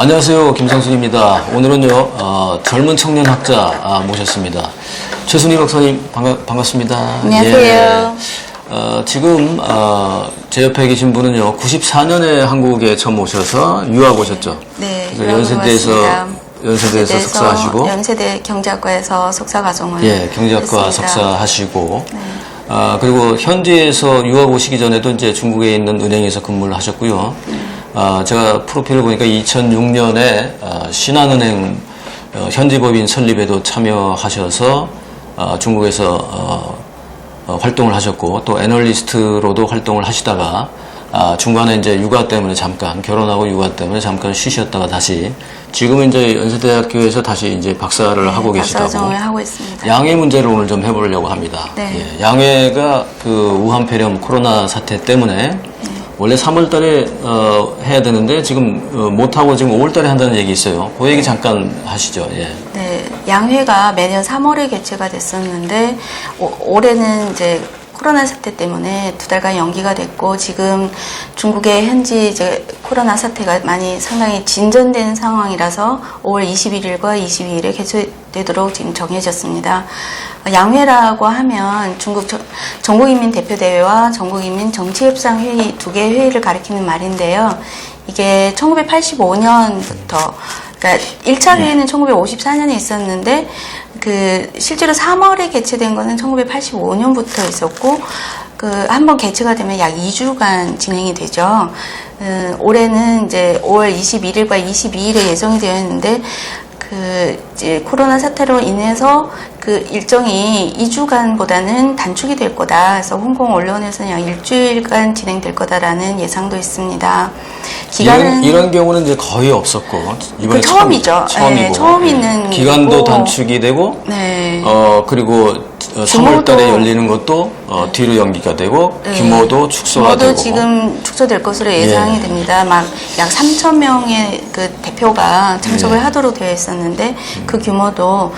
안녕하세요. 김상순입니다. 오늘은요, 젊은 청년 학자 모셨습니다. 최순희 박사님, 반갑습니다. 안녕하세요. 지금, 제 옆에 계신 분은요, 94년에 한국에 처음 오셔서 유학 오셨죠? 네. 그래서 연세대에서 석사하시고. 연세대 경제학과에서 석사 과정을. 예, 경제학과 했습니다. 석사하시고. 네. 그리고 현지에서 유학 오시기 전에도 이제 중국에 있는 은행에서 근무를 하셨고요. 제가 프로필을 보니까 2006년에 신한은행 현지 법인 설립에도 참여하셔서 중국에서 활동을 하셨고, 또 애널리스트로도 활동을 하시다가 중간에 이제 육아 때문에 잠깐, 결혼하고 육아 때문에 잠깐 쉬셨다가 다시 지금은 이제 연세대학교에서 다시 이제 박사를 하고 계시다고. 박사과정을 하고 있습니다. 양회 문제를 오늘 좀 해보려고 합니다. 네. 예, 양회가 그 우한 폐렴 코로나 사태 때문에 원래 3월 달에 해야 되는데 지금 못하고 지금 5월 달에 한다는 얘기 있어요. 그 얘기 잠깐 하시죠. 예. 네. 양회가 매년 3월에 개최가 됐었는데 올해는 이제 코로나 사태 때문에 2달간 연기가 됐고, 지금 중국의 현지 이제 코로나 사태가 많이 상당히 진전된 상황이라서 5월 21일과 22일에 개최되도록 지금 정해졌습니다. 양회라고 하면 중국 전국인민대표대회와 전국인민정치협상회의 두 개의 회의를 가리키는 말인데요. 이게 1985년부터, 그러니까 1차 회의는 1954년에 있었는데, 실제로 3월에 개최된 거는 1985년부터 있었고, 한번 개최가 되면 약 2주간 진행이 되죠. 올해는 이제 5월 21일과 22일에 예정이 되어 있는데, 이제 코로나 사태로 인해서 그 일정이 2주간보다는 단축이 될 거다. 그래서 홍콩 언론에서는 약 일주일간 진행될 거다라는 예상도 있습니다. 기간은 이런 경우는 이제 거의 없었고 이번에 처음이죠. 처음이고. 네, 처음 있는 기간도 일이고. 단축이 되고, 네. 그리고 3월달에 열리는 것도 뒤로 연기가 되고, 네. 규모도 축소가 되고. 지금 축소될 것으로 예상이 됩니다. 막 약 3,000명의 그 대표가 참석을 하도록 되어 있었는데 그 규모도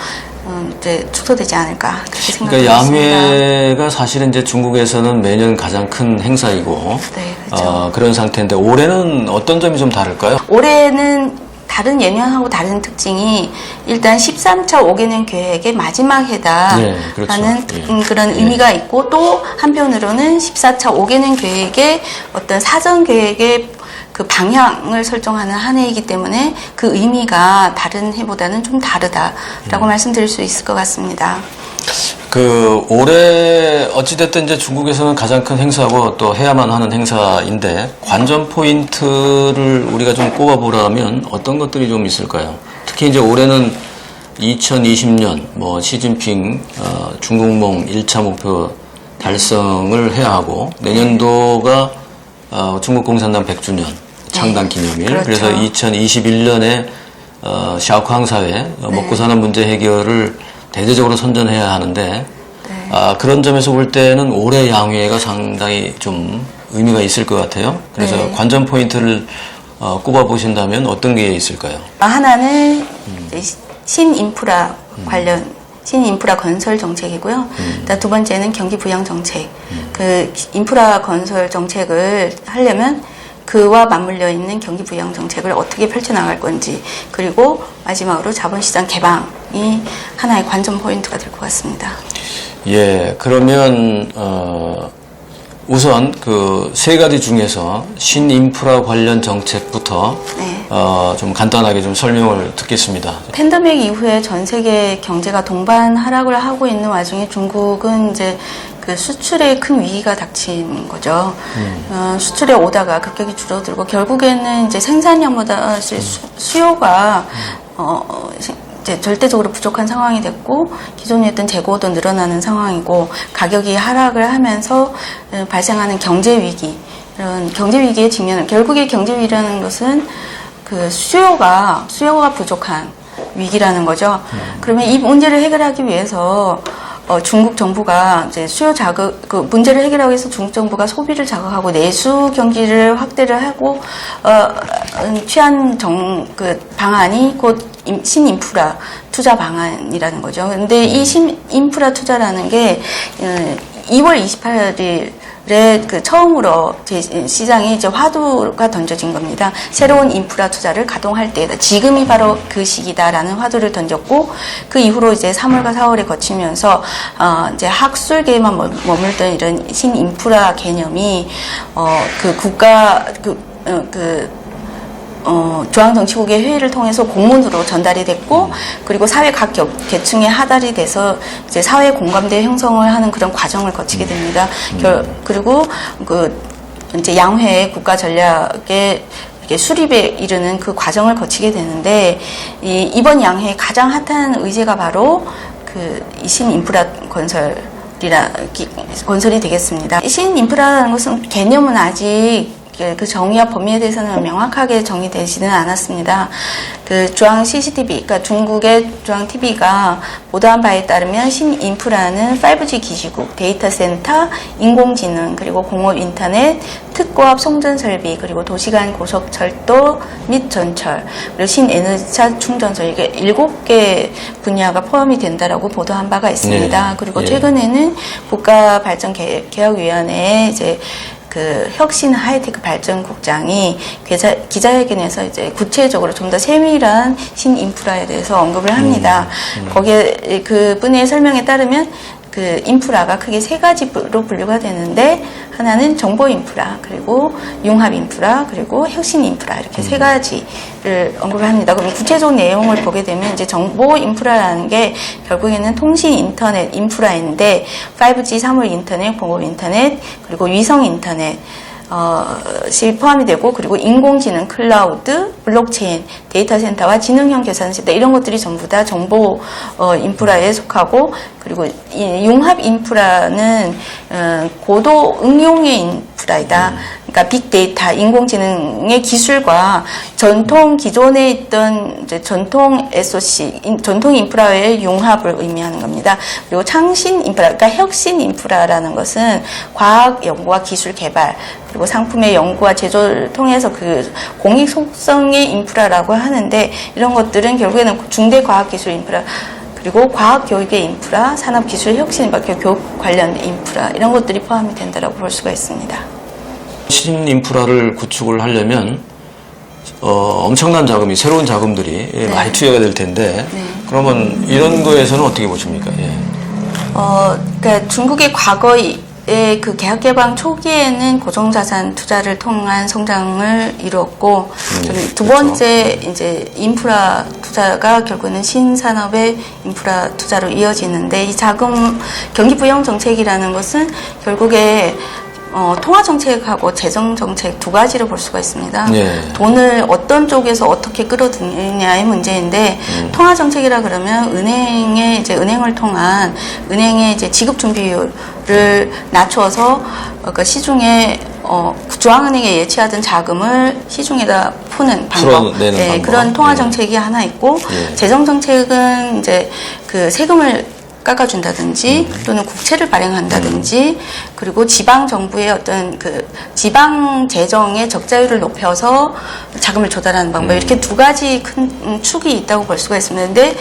이제 축소되지 않을까 그렇게 생각합니다. 그러니까 양회가 사실은 이제 중국에서는 매년 가장 큰 행사이고, 네, 그렇죠. 그런 상태인데 올해는 어떤 점이 좀 다를까요? 올해는 다른 예년하고 다른 특징이 일단 13차 5개년 계획의 마지막 해다라는 그렇죠. 그런 의미가 있고, 또 한편으로는 14차 5개년 계획의 어떤 사전 계획의 그 방향을 설정하는 한 해이기 때문에 그 의미가 다른 해보다는 좀 다르다라고 말씀드릴 수 있을 것 같습니다. 올해 어찌됐든 이제 중국에서는 가장 큰 행사고 또 해야만 하는 행사인데, 관전 포인트를 우리가 좀 꼽아보라면 어떤 것들이 좀 있을까요? 특히 이제 올해는 2020년 시진핑 중국몽 1차 목표 달성을 해야 하고, 내년도가 중국 공산당 100주년 창당 기념일. 그렇죠. 그래서 2021년에 샤오캉 사회 먹고 사는 문제 해결을 대대적으로 선전해야 하는데, 그런 점에서 볼 때는 올해 양회가 상당히 좀 의미가 있을 것 같아요. 그래서 관전 포인트를 꼽아보신다면 어떤 게 있을까요? 하나는 신인프라 관련 신인프라 건설 정책이고요. 두 번째는 경기 부양 정책. 그 인프라 건설 정책을 하려면 그와 맞물려 있는 경기 부양 정책을 어떻게 펼쳐나갈 건지, 그리고 마지막으로 자본시장 개방이 하나의 관전 포인트가 될 것 같습니다. 예, 그러면 우선 그 세 가지 중에서 신인프라 관련 정책부터 좀 간단하게 좀 설명을 듣겠습니다. 팬데믹 이후에 전 세계 경제가 동반 하락을 하고 있는 와중에 중국은 이제 그 수출에 큰 위기가 닥친 거죠. 수출에 오다가 급격히 줄어들고, 결국에는 이제 생산량보다 수요가 이제 절대적으로 부족한 상황이 됐고, 기존에 있던 재고도 늘어나는 상황이고, 가격이 하락을 하면서 발생하는 경제 위기, 이런 경제 위기의 직면을, 결국에 경제 위기라는 것은 그 수요가 부족한 위기라는 거죠. 그러면 이 문제를 해결하기 위해서 중국 정부가 이제 수요 자극, 그 문제를 해결하기 위해서 중국 정부가 소비를 자극하고 내수 경기를 확대를 하고, 취한 그 방안이 곧 신인프라 투자 방안이라는 거죠. 근데 이 신인프라 투자라는 게 2월 28일 그 처음으로 시장에 이제 화두가 던져진 겁니다. 새로운 인프라 투자를 가동할 때다. 지금이 바로 그 시기다라는 화두를 던졌고, 그 이후로 이제 3월과 4월에 거치면서 이제 학술계에만 머물던 이런 신인프라 개념이 그 국가 중앙정치국의 회의를 통해서 공문으로 전달이 됐고, 그리고 사회 각 계층에 하달이 돼서 이제 사회 공감대 형성을 하는 그런 과정을 거치게 됩니다. 그리고 이제 양회의 국가 전략의 수립에 이르는 그 과정을 거치게 되는데, 이번 양회의 가장 핫한 의제가 바로 이 신인프라 건설이 되겠습니다. 이 신인프라라는 것은 개념은 아직 그 정의와 범위에 대해서는 명확하게 정의되지는 않았습니다. 그 중앙 CCTV, 그러니까 중국의 중앙 TV가 보도한 바에 따르면 신인프라는 5G 기지국, 데이터 센터, 인공지능, 그리고 공업 인터넷, 특고압 송전 설비, 그리고 도시간 고속철도 및 전철, 그리고 신에너지차 충전소, 이게 7개 분야가 포함이 된다라고 보도한 바가 있습니다. 네. 그리고 최근에는 국가발전개혁위원회에 이제 그 혁신 하이테크 발전국장이 기자회견에서 이제 구체적으로 좀 더 세밀한 신인프라에 대해서 언급을 합니다. 거기에 그분의 설명에 따르면 그 인프라가 크게 3가지로 분류가 되는데, 하나는 정보 인프라, 그리고 융합 인프라, 그리고 혁신 인프라, 이렇게 3가지를 언급을 합니다. 그럼 구체적 내용을 보게 되면 이제 정보 인프라라는 게 결국에는 통신 인터넷 인프라인데, 5G 사물 인터넷, 공업 인터넷, 그리고 위성 인터넷 시 포함이 되고, 그리고 인공지능, 클라우드, 블록체인, 데이터 센터와 지능형 계산 시스템, 이런 것들이 전부 다 정보 인프라에 속하고, 그리고 융합 인프라는 고도 응용의 인프라이다. 그러니까 빅데이터, 인공지능의 기술과 기존에 있던 이제 전통 SOC, 전통 인프라의 융합을 의미하는 겁니다. 그리고 창신 인프라, 그러니까 혁신 인프라라는 것은 과학 연구와 기술 개발, 그리고 상품의 연구와 제조를 통해서 그 공익 속성의 인프라라고 하는데, 이런 것들은 결국에는 중대 과학 기술 인프라, 그리고 과학 교육의 인프라, 산업 기술 혁신, 교육 관련 인프라, 이런 것들이 포함이 된다라고 볼 수가 있습니다. 신인프라를 구축을 하려면 엄청난 자금이, 새로운 자금들이 네. 많이 투여가 될 텐데, 네. 그러면 이런 거에서는 어떻게 보십니까? 예. 그러니까 중국의 과거의 그 개혁개방 초기에는 고정자산 투자를 통한 성장을 이루었고, 두 번째 이제 인프라 투자가 결국에는 신산업의 인프라 투자로 이어지는데, 이 자금 경기부양 정책이라는 것은 결국에 통화정책하고 재정정책 2가지로 볼 수가 있습니다. 네. 돈을 어떤 쪽에서 어떻게 끌어들이냐의 문제인데, 통화정책이라 그러면 은행을 통한 은행의 이제 지급준비율을 낮춰서 그러니까 시중에 중앙은행에 예치하던 자금을 시중에다 푸는 방법, 방법. 그런 통화정책이 하나 있고, 재정정책은 이제 그 세금을 깎아준다든지 또는 국채를 발행한다든지, 그리고 지방 정부의 어떤 그 지방 재정의 적자율을 높여서 자금을 조달하는 방법, 이렇게 2가지 큰 축이 있다고 볼 수가 있습니다. 근데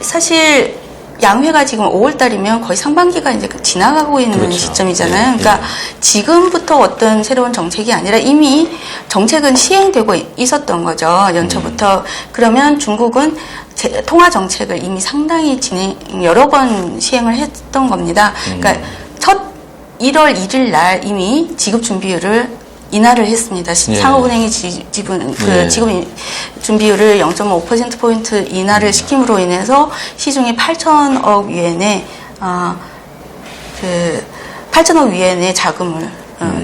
사실 양회가 지금 5월달이면 거의 상반기가 이제 지나가고 있는 그렇죠. 시점이잖아요. 그러니까 지금부터 어떤 새로운 정책이 아니라 이미 정책은 시행되고 있었던 거죠. 연초부터. 그러면 중국은 통화 정책을 이미 상당히 여러 번 시행을 했던 겁니다. 그러니까 첫 1월 1일 날 이미 지급 준비율을 인하를 했습니다. 상업은행이 지급 준비율을 0.5%포인트 인하를 시킴으로 인해서 시중에 8천억 위엔의 8천억 위엔의 자금을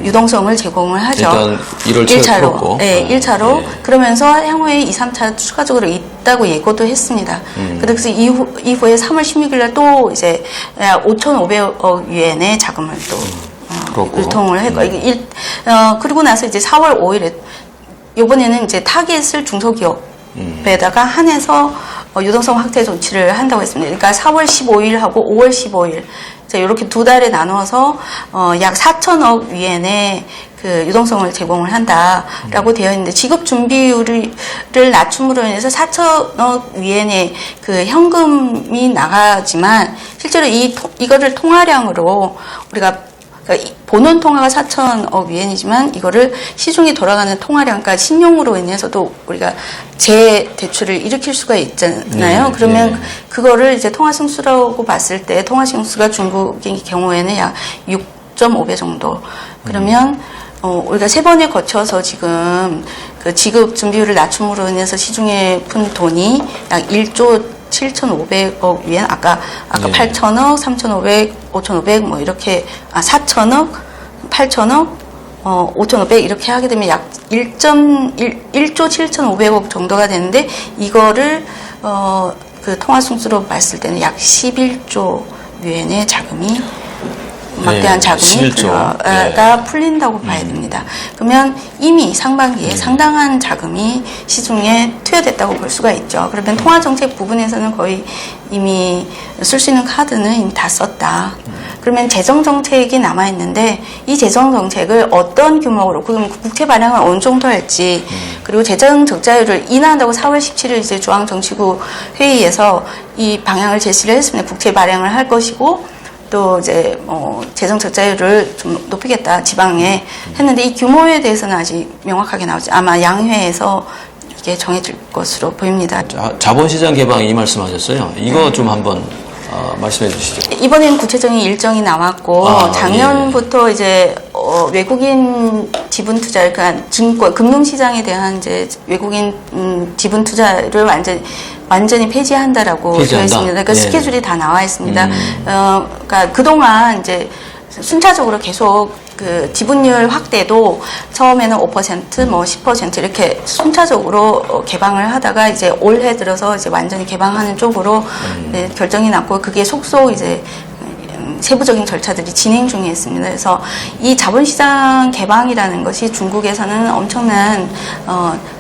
유동성을 제공을 하죠. 일단 1월 초에 1차로. 풀었고. 네, 1차로. 그러면서 향후에 2, 3차 추가적으로 있다고 예고도 했습니다. 그래서 이후에 3월 16일 날 또 이제 5,500억 위엔의 자금을 또 유통을 했고, 그리고 나서 이제 4월 5일에 이번에는 이제 타겟을 중소기업에다가 한해서 유동성 확대 조치를 한다고 했습니다. 그러니까 4월 15일하고 5월 15일 이렇게 2달에 나눠서 약 4천억 위엔의 그 유동성을 제공을 한다라고 되어 있는데, 지급 준비율을 낮춤으로 인해서 4천억 위엔의 그 현금이 나가지만, 실제로 이거를 통화량으로 우리가 그러니까 본원 통화가 4천억 위엔이지만 이거를 시중에 돌아가는 통화량, 그러니까 신용으로 인해서도 우리가 재대출을 일으킬 수가 있잖아요. 그러면 그거를 이제 통화 승수라고 봤을 때 통화 승수가 중국의 경우에는 약 6.5배 정도. 그러면 우리가 3번에 거쳐서 지금 그 지급 준비율을 낮춤으로 인해서 시중에 푼 돈이 약 1조 7,500억 위엔, 아까 8천억, 3,500, 5,500 뭐 이렇게 4천억, 8천억, 5,500 이렇게 하게 되면 약 1조 7,500억 정도가 되는데 이거를 그 통화 승수로 봤을 때는 약 11조 위엔의 자금이 막대한 자금이 가 풀린다고 봐야 됩니다. 그러면 이미 상반기에 상당한 자금이 시중에 투여됐다고 볼 수가 있죠. 그러면 통화정책 부분에서는 거의 이미 쓸 수 있는 카드는 이미 다 썼다. 그러면 재정정책이 남아있는데 이 재정정책을 어떤 규모로, 그럼 국채 발행을 어느 정도 할지, 그리고 재정적자율을 인하한다고 4월 17일 이제 중앙정치국 회의에서 이 방향을 제시를 했습니다. 국채 발행을 할 것이고 또 이제 재정 적자율을 좀 높이겠다 지방에 했는데 이 규모에 대해서는 아직 명확하게 나오지, 아마 양회에서 이게 정해질 것으로 보입니다. 자본시장 개방 이 말씀하셨어요. 이거 좀 한번 말씀해 주시죠. 이번에는 구체적인 일정이 나왔고 작년부터 이제 외국인 지분 투자, 그러니까 증권 금융시장에 대한 이제 외국인 지분 투자를 완전히 폐지한다라고 되어 있습니다. 그러니까 스케줄이 다 나와 있습니다. 그러니까 그동안 이제 순차적으로 계속 그 지분율 확대도 처음에는 5%, 뭐 10% 이렇게 순차적으로 개방을 하다가 이제 올해 들어서 이제 완전히 개방하는 쪽으로 결정이 났고, 그게 속속 이제 세부적인 절차들이 진행 중에 있습니다. 그래서 이 자본시장 개방이라는 것이 중국에서는 엄청난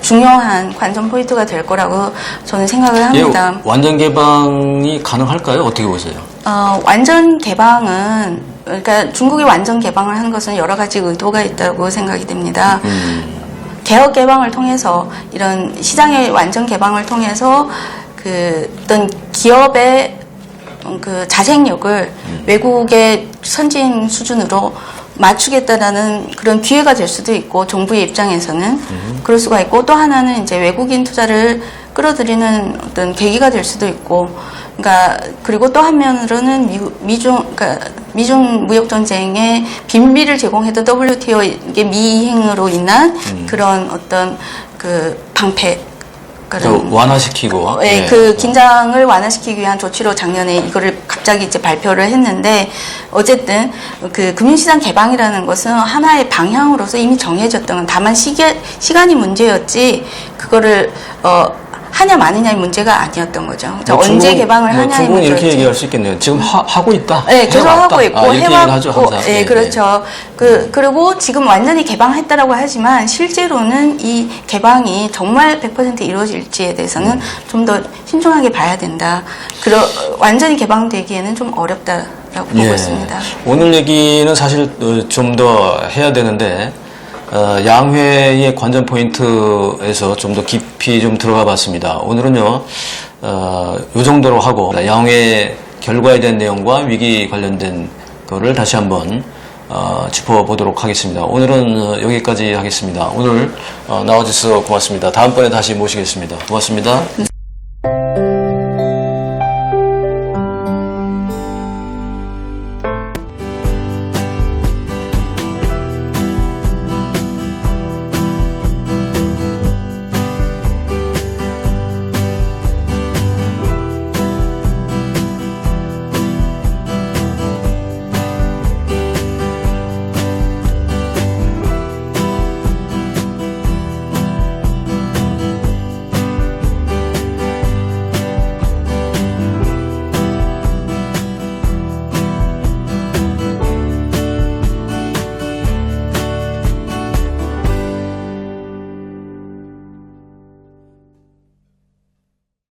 중요한 관전 포인트가 될 거라고 저는 생각을 합니다. 완전 개방이 가능할까요? 어떻게 보세요? 완전 개방은, 그러니까 중국이 완전 개방을 하는 것은 여러 가지 의도가 있다고 생각이 됩니다. 개혁 개방을 통해서, 이런 시장의 완전 개방을 통해서 그 어떤 기업의 그 자생력을 외국의 선진 수준으로 맞추겠다라는 그런 기회가 될 수도 있고, 정부의 입장에서는 그럴 수가 있고, 또 하나는 이제 외국인 투자를 끌어들이는 어떤 계기가 될 수도 있고, 그러니까 그리고 또 한면으로는 미중 무역 전쟁에 빈비를 제공했던 WTO 이게 미이행으로 인한 그런 어떤 그 방패, 완화시키고, 그 긴장을 완화시키기 위한 조치로 작년에 이거를 갑자기 이제 발표를 했는데, 어쨌든 그 금융시장 개방이라는 것은 하나의 방향으로서 이미 정해졌던 건, 다만 시간이 문제였지 그거를 하냐 마느냐의 문제가 아니었던 거죠. 언제 개방을 하냐의 문제였지. 중국은 이렇게 얘기할 수 있겠네요. 지금 하고 있다. 네, 계속 하고 있고 해왔고, 네, 그렇죠. 그리고 지금 완전히 개방했다라고 하지만 실제로는 이 개방이 정말 100% 이루어질지에 대해서는 좀 더 신중하게 봐야 된다. 완전히 개방되기에는 좀 어렵다라고 보고 있습니다. 오늘 얘기는 사실 좀 더 해야 되는데, 양회의 관전 포인트에서 좀 더 깊이 좀 들어가 봤습니다. 오늘은요, 요 정도로 하고, 양회 결과에 대한 내용과 위기 관련된 거를 다시 한번, 짚어보도록 하겠습니다. 오늘은 여기까지 하겠습니다. 오늘, 나와주셔서 고맙습니다. 다음번에 다시 모시겠습니다. 고맙습니다.